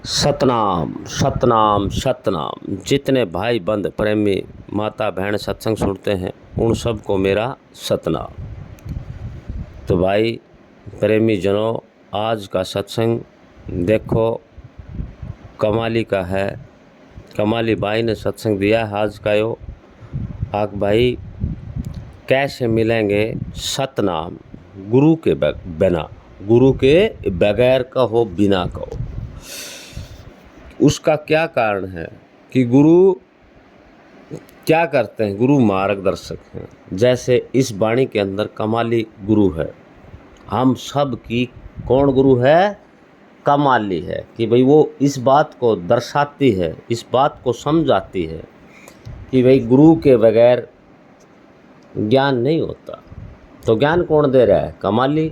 सतनाम सतनाम सतनाम। जितने भाई बंद प्रेमी माता बहन सत्संग सुनते हैं उन सबको मेरा सतनाम। तो भाई प्रेमी जनों, आज का सत्संग देखो कमाली का है। कमाली भाई ने सत्संग दिया है आज का यो। आग भाई कैसे मिलेंगे सतनाम गुरु के बिना, गुरु के बगैर कहो बिना कहो। उसका क्या कारण है कि गुरु क्या करते हैं? गुरु मार्गदर्शक हैं। जैसे इस वाणी के अंदर कमाली गुरु है, हम सब की कौन गुरु है? कमाली है कि भाई वो इस बात को दर्शाती है, इस बात को समझाती है कि भाई गुरु के बगैर ज्ञान नहीं होता। तो ज्ञान कौन दे रहा है? कमाली।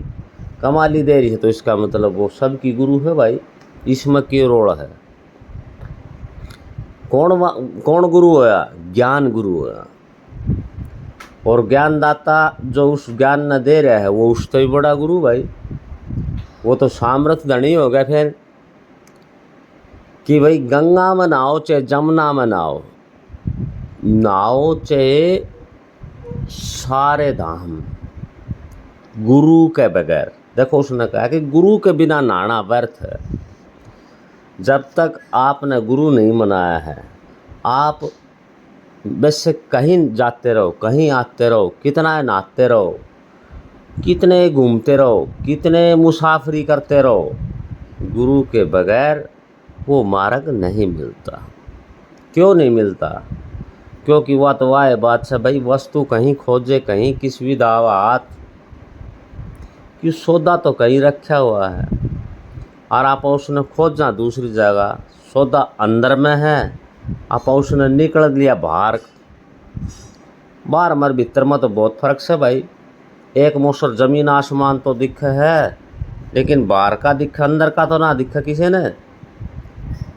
कमाली दे रही है तो इसका मतलब वो सब की गुरु है भाई। इसमें क्यों रोड़ा है? कौन गुरु होया? ज्ञान गुरु होया। और ज्ञानदाता जो उस ज्ञान न दे रहा है वो उससे भी बड़ा गुरु भाई। वो तो सामर्थ्य धनी हो गया फिर कि भाई गंगा में नहाओ चाहे जमुना में नहाओ, नहाओ चाहे सारे धाम, गुरु के बगैर। देखो उसने कहा कि गुरु के बिना नहाना व्यर्थ है। जब तक आपने गुरु नहीं मनाया है, आप वैसे कहीं जाते रहो, कहीं आते रहो, कितना नहाते रहो, कितने घूमते रहो, कितने मुसाफरी करते रहो, गुरु के बगैर वो मार्ग नहीं मिलता। क्यों नहीं मिलता? क्योंकि वह तो वाह बात से भाई, वस्तु कहीं खोजे कहीं किस भी दावात कि सौदा तो कहीं रखा हुआ है और आप उसने खोजना दूसरी जगह। सौदा अंदर में है, आप उसने निकल लिया बाहर। बाहर मर भीतर में तो बहुत फर्क से भाई। एक मोसर जमीन आसमान तो दिखे है, लेकिन बाहर का दिखे, अंदर का तो ना दिखे किसी ने।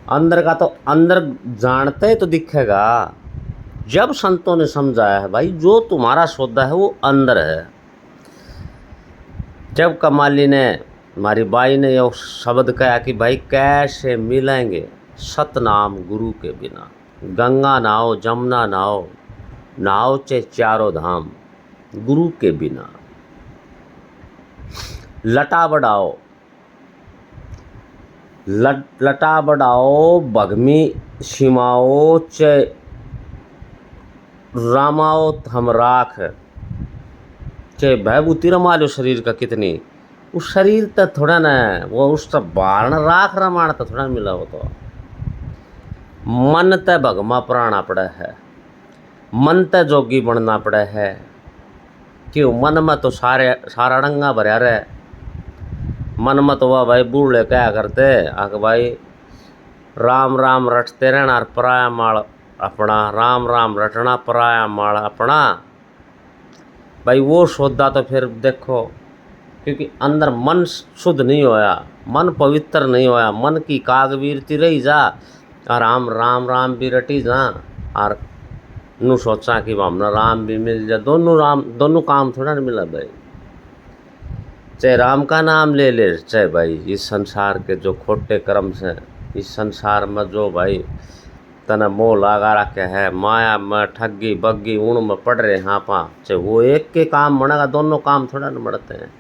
अंदर का तो अंदर जानते तो दिखेगा। जब संतों ने समझाया है भाई जो तुम्हारा सौदा है वो अंदर है। जब कमाली ने, हमारी बाई ने यह शब्द कहा कि भाई कैसे मिलेंगे सतनाम गुरु के बिना। गंगा नहाओ जमुना नहाओ, नहाओ चाहे चारों धाम, गुरु के बिना। लटा बढ़ाओ, लटा बढ़ाओ, भगमी सीमाओ चाहे रामाओ हम राख, चाहे भयभूति रमा लो शरीर का कितनी। उस शरीर तो थोड़ा ना वो उसका बारण राख रमाण तो थोड़ा मिला। वो तो मन ते भगमा प्राणा पड़ा है, मन ते जोगी बनना पड़ा है। क्यों? मन में तो सारा रंगा भरया रहे। मन में तो वह भाई बूढ़े क्या करते आके भाई राम राम रटते रहना और पराया माल अपना, राम राम रटना पराया माल अपना। भाई वो सौदा तो फिर देखो, क्योंकि अंदर मन शुद्ध नहीं होया, मन पवित्र नहीं होया, मन की कागवीरती रही जा और हम राम राम भी रटी जा और नू सोचा कि हमने राम भी मिल जाए। दोनों काम थोड़ा नहीं मिला भाई। चाहे राम का नाम ले ले, चाहे भाई इस संसार के जो खोटे कर्म से, इस संसार में जो भाई तना मोह लगा रखे है, माया में ठगी बग्गी ऊण में पड़ रहे हाँ पा, चाहे वो एक के काम बनेगा, दोनों काम थोड़ा न बढ़ते हैं।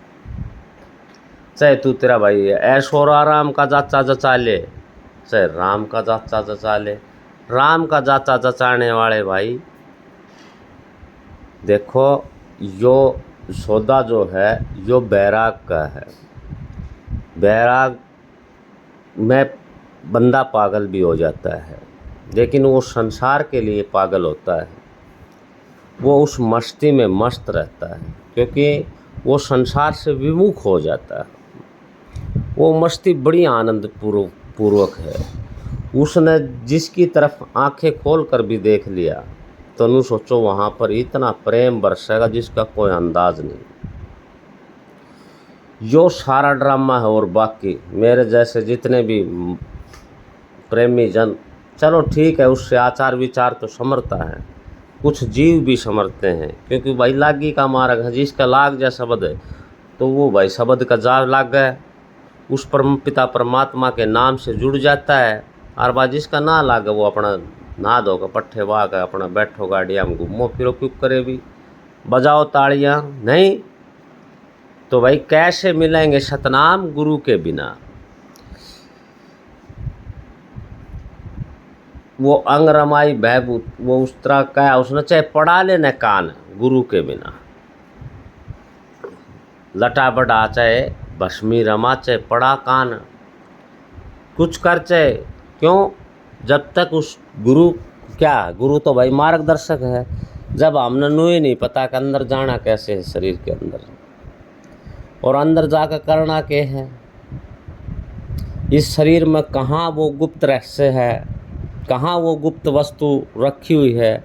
चाहे तू तेरा भाई ऐशोर आराम का जाचा जचा ले, चाहे राम का जाचा जचा ले। राम का जाचा जचाने वाले भाई देखो, यो सौदा जो है यो बैराग का है। बैराग में बंदा पागल भी हो जाता है, लेकिन वो संसार के लिए पागल होता है। वो उस मस्ती में मस्त रहता है क्योंकि वो संसार से विमुख हो जाता है। वो मस्ती बड़ी आनंद पूर्वक है। उसने जिसकी तरफ आंखें खोल कर भी देख लिया तो नू सोचो वहाँ पर इतना प्रेम बरसेगा जिसका कोई अंदाज नहीं। जो सारा ड्रामा है और बाकी मेरे जैसे जितने भी प्रेमी जन, चलो ठीक है उससे आचार विचार तो समरता है, कुछ जीव भी समरते हैं क्योंकि भाई लागी का मार्ग है। जिसका लाग जाए शब्द है तो वो भाई शब्द का जाल लाग गए, उस परम पिता परमात्मा के नाम से जुड़ जाता है। और बा जिसका ना लागे वो अपना ना धोकर पट्ठे वाह कर अपना बैठो गाड़िया में घूमो फिरो, क्यों करे भी, बजाओ ताड़ियाँ नहीं। तो भाई कैसे मिलेंगे सतनाम गुरु के बिना। वो अंग रमाई बहबूत, वो उस तरह का उसने चाहे पढ़ा लेना कान गुरु के बिना, लटा बड़ा चाहे भस्मी रमा चाहे पड़ा कान, कुछ कर चाहे क्यों, जब तक उस गुरु क्या, गुरु तो भाई मार्गदर्शक है। जब हमने नुई नहीं पता कि अंदर जाना कैसे है शरीर के अंदर, और अंदर जाकर करना क्या है, इस शरीर में कहाँ वो गुप्त रहस्य है, कहाँ वो गुप्त वस्तु रखी हुई है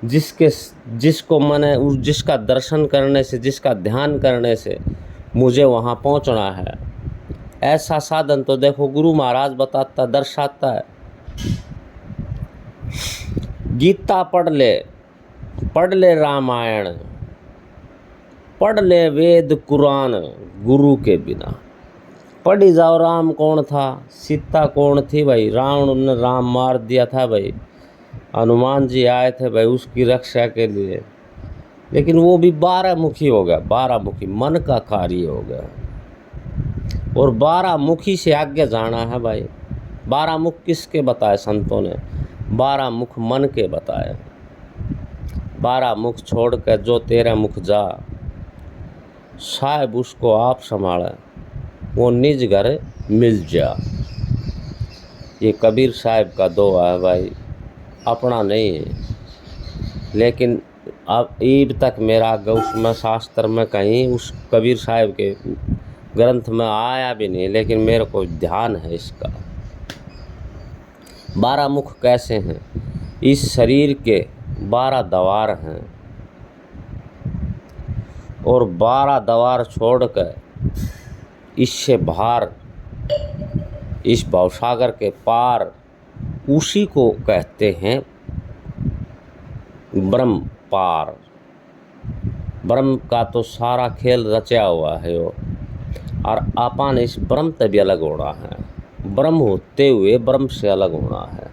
जिसको मैंने जिसका दर्शन करने से, जिसका ध्यान करने से मुझे वहाँ पहुँचना है। ऐसा साधन तो देखो गुरु महाराज बताता, दर्शाता है। गीता पढ़ ले रामायण, पढ़ ले वेद कुरान, गुरु के बिना पढ़ी जाओ। राम कौन था, सीता कौन थी भाई, रावण ने राम मार दिया था भाई, हनुमान जी आए थे भाई उसकी रक्षा के लिए, लेकिन वो भी 12 मुखी हो गया, 12 मुखी मन का कार्य हो गया। और 12 मुखी से आगे जाना है भाई। 12 मुख किसके बताए संतों ने, 12 मुख मन के बताए। 12 मुख छोड़ कर जो 13 मुख जा, साहब उसको आप संभाले, वो निज घर मिल जा। ये कबीर साहब का दोहा है भाई, अपना नहीं है। लेकिन अब ईब तक मेरा उसमें शास्त्र में कहीं उस कबीर साहब के ग्रंथ में आया भी नहीं, लेकिन मेरे को ध्यान है इसका। 12 मुख कैसे हैं, इस शरीर के 12 द्वार हैं, और 12 द्वार छोड़कर इससे बाहर, इस भवसागर के पार, उसी को कहते हैं ब्रह्म पार। ब्रह्म का तो सारा खेल रचा हुआ है वो, और अपन इस ब्रह्म से भी अलग होना है, ब्रह्म होते हुए ब्रह्म से अलग होना है,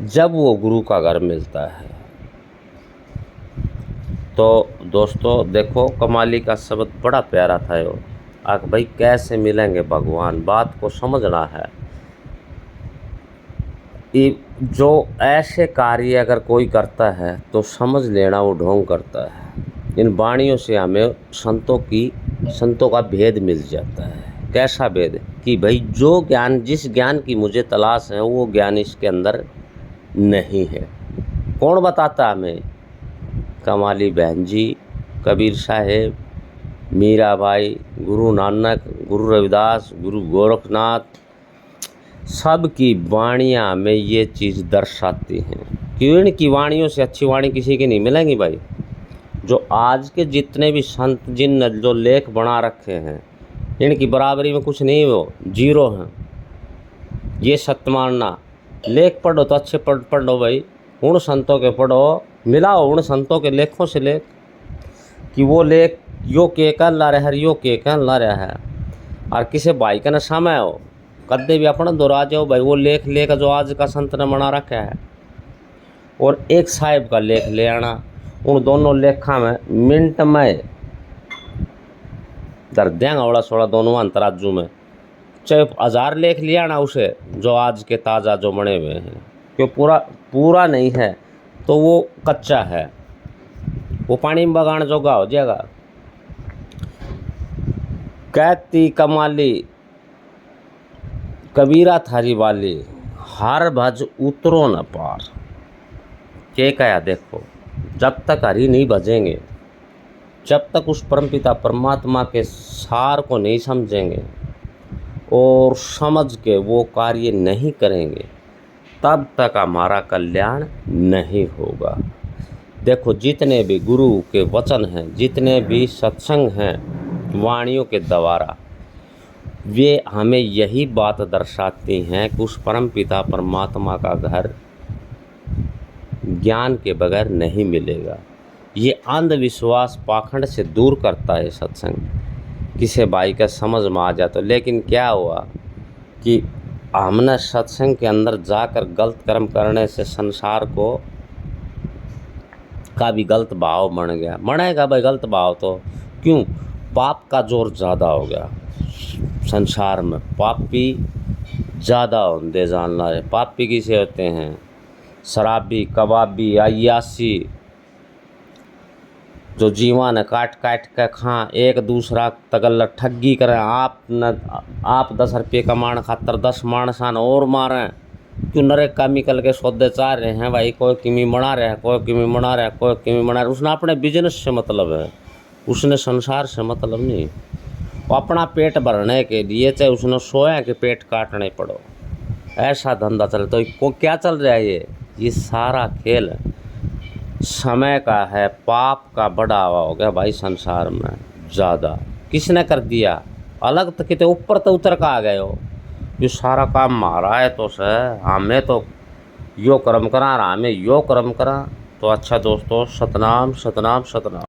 जब वो गुरु का घर मिलता है। तो दोस्तों देखो कमाली का शब्द बड़ा प्यारा था वो, आख भाई कैसे मिलेंगे भगवान, बात को समझना है। ये जो ऐसे कार्य अगर कोई करता है तो समझ लेना वो ढोंग करता है। इन वाणियों से हमें संतों का भेद मिल जाता है। कैसा भेद कि भाई जो ज्ञान, जिस ज्ञान की मुझे तलाश है वो ज्ञान इसके अंदर नहीं है। कौन बताता हमें, कमाली बहन जी, कबीर साहेब, मीरा भाई, गुरु नानक, गुरु रविदास, गुरु गोरखनाथ, सब की वाणियाँ हमें ये चीज़ दर्शाती हैं। क्यों, इनकी वाणियों से अच्छी वाणी किसी की नहीं मिलेंगी भाई। जो आज के जितने भी संत जिन जो लेख बना रखे हैं, इनकी बराबरी में कुछ नहीं, वो जीरो हैं। ये सत्य मानना, लेख पढ़ो तो अच्छे पढ़ो भाई, उन संतों के पढ़ो, मिलाओ उन संतों के लेखों से लेख, कि वो लेख यो के कर ला रहा है, यो के कर ला रहा है। और किसी भाई का न समय हो कदे भी अपना दोहरा जाओ भाई, वो लेख लेकर जो आज का संत ने बना रखा है, और एक साहिब का लेख ले आना, उन दोनों लेखा में मिनट में दर देंगा ओड़ा सोड़ा दोनों अंतराजू में, चाहे 1000 लेख ले आना उसे, जो आज के ताज़ा जो बने हुए हैं, क्यों पूरा नहीं है तो वो कच्चा है, वो पानी में बगान जोगा हो जाएगा। कहती कमाली कबीरा थारी वाली, हर भज उतरो न पार। के कहा देखो, जब तक हरि नहीं भजेंगे, जब तक उस परमपिता परमात्मा के सार को नहीं समझेंगे और समझ के वो कार्य नहीं करेंगे, तब तक हमारा कल्याण नहीं होगा। देखो जितने भी गुरु के वचन हैं, जितने भी सत्संग हैं वाणियों के द्वारा, वे हमें यही बात दर्शाती हैं कि उस परमपिता परमात्मा का घर ज्ञान के बगैर नहीं मिलेगा। ये अंधविश्वास पाखंड से दूर करता है सत्संग। किसे भाई का समझ में आ जाता। लेकिन क्या हुआ कि हमने सत्संग के अंदर जाकर गलत कर्म करने से संसार को का भी गलत भाव बन गया। बनेगा भाई गलत भाव तो, क्यों? पाप का जोर ज़्यादा हो गया संसार में। पापी ज़्यादा होते जानना है। पापी किसे होते हैं? शराबी, कबाबी, अय्यासी, जो जीवन काट काट के खा, एक दूसरा तगल ठगी करें। आप 10 रुपये कमाने खातर 10 मानसान और मारें। क्यों? नरे केमिकल के सौदे चाह रहे हैं भाई। कोई किमी बना रहा है, कोई किमी बना रहा है, कोई किमी बना रहा है। उसने अपने बिजनेस से मतलब है, उसने संसार से मतलब नहीं। वो अपना पेट भरने के लिए चाहे उसने सोया कि पेट काटने पड़ो, ऐसा धंधा चल। तो को क्या चल रहा है? ये सारा खेल समय का है। पाप का बढ़ावा हो गया भाई संसार में ज़्यादा। किसने कर दिया? अलग तो कितने ऊपर तो उतर का आ गए हो। ये सारा काम मारा है तो से हमें तो यो कर्म करा, हमें यो कर्म करा। तो अच्छा दोस्तों, सतनाम सतनाम सतनाम।